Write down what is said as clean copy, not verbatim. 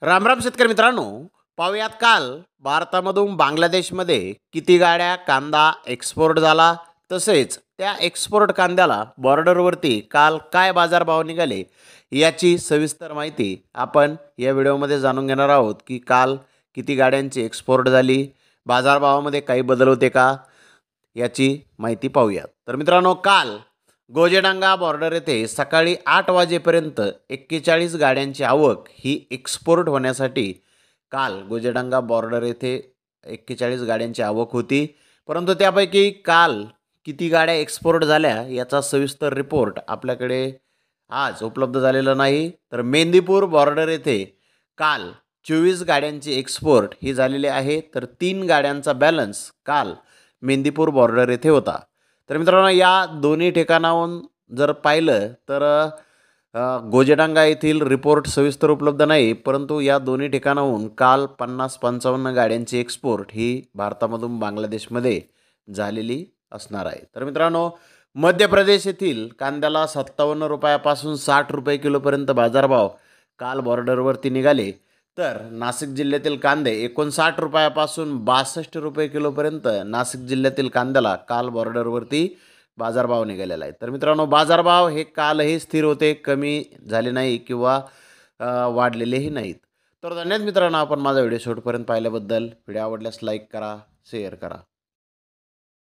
राम राम शेतकरी मित्रांनो, पाहुयात काल भारतामधून बांगलादेशमध्ये किती गाड्या कांदा एक्सपोर्ट झाला, तसेच त्या एक्सपोर्ट कांद्याला बॉर्डरवरती काल काय बाजारभाव निघाले याची सविस्तर माहिती आपण या व्हिडिओमध्ये जाणून घेणार आहोत की काल किती गाड्यांची एक्सपोर्ट झाली, बाजारभावामध्ये काही बदल होते का याची माहिती पाहूयात। तर मित्रांनो, काल गोजेडांगा बॉर्डर येथे सकाळी 8 वाजेपर्यंत 41 गाड्यांची आवक ही एक्सपोर्ट होण्यासाठी काल गोजेडांगा बॉर्डर येथे 41 गाड्यांची आवक होती। परंतु त्यापैकी काल किती गाड्या एक्सपोर्ट झाल्या याचा सविस्तर रिपोर्ट आपल्याकडे आज उपलब्ध झालेला नाही। तर मेंदीपूर बॉर्डर येथे काल 24 गाड्यांची एक्सपोर्ट ही झालेली आहे, तर 3 गाड्यांचा बॅलन्स काल मेंदीपूर बॉर्डर येथे होता। तर मित्रांनो, या दोन्ही ठिकाणाहून जर पाहिलं तर गोजेडांगा येथील रिपोर्ट सविस्तर उपलब्ध नाही, परंतु या दोन्ही ठिकाणाहून काल 50-55 गाड्यांची एक्सपोर्ट ही भारतामधून बांगलादेशमध्ये झालेली असणार आहे। तर मित्रांनो, मध्य प्रदेश येथील कांद्याला 57 रुपयापासून 60 रुपये किलोपर्यंत बाजारभाव काल बॉर्डरवरती निघाले। तर नाशिक जिल्ह्यातील कांदे 59 रुपयापासून 62 रुपये किलोपर्यंत नाशिक जिल्ह्यातील कांद्याला काल बॉर्डरवरती बाजारभाव निघालेला आहे। तर मित्रांनो, बाजारभाव हे कालही स्थिर होते, कमी झाले नाही किंवा वाढलेलेही नाहीत। तर धन्यवाद मित्रांनो, आपण माझा व्हिडिओ शेवटपर्यंत पाहिल्याबद्दल। व्हिडिओ आवडल्यास लाईक करा, शेअर करा।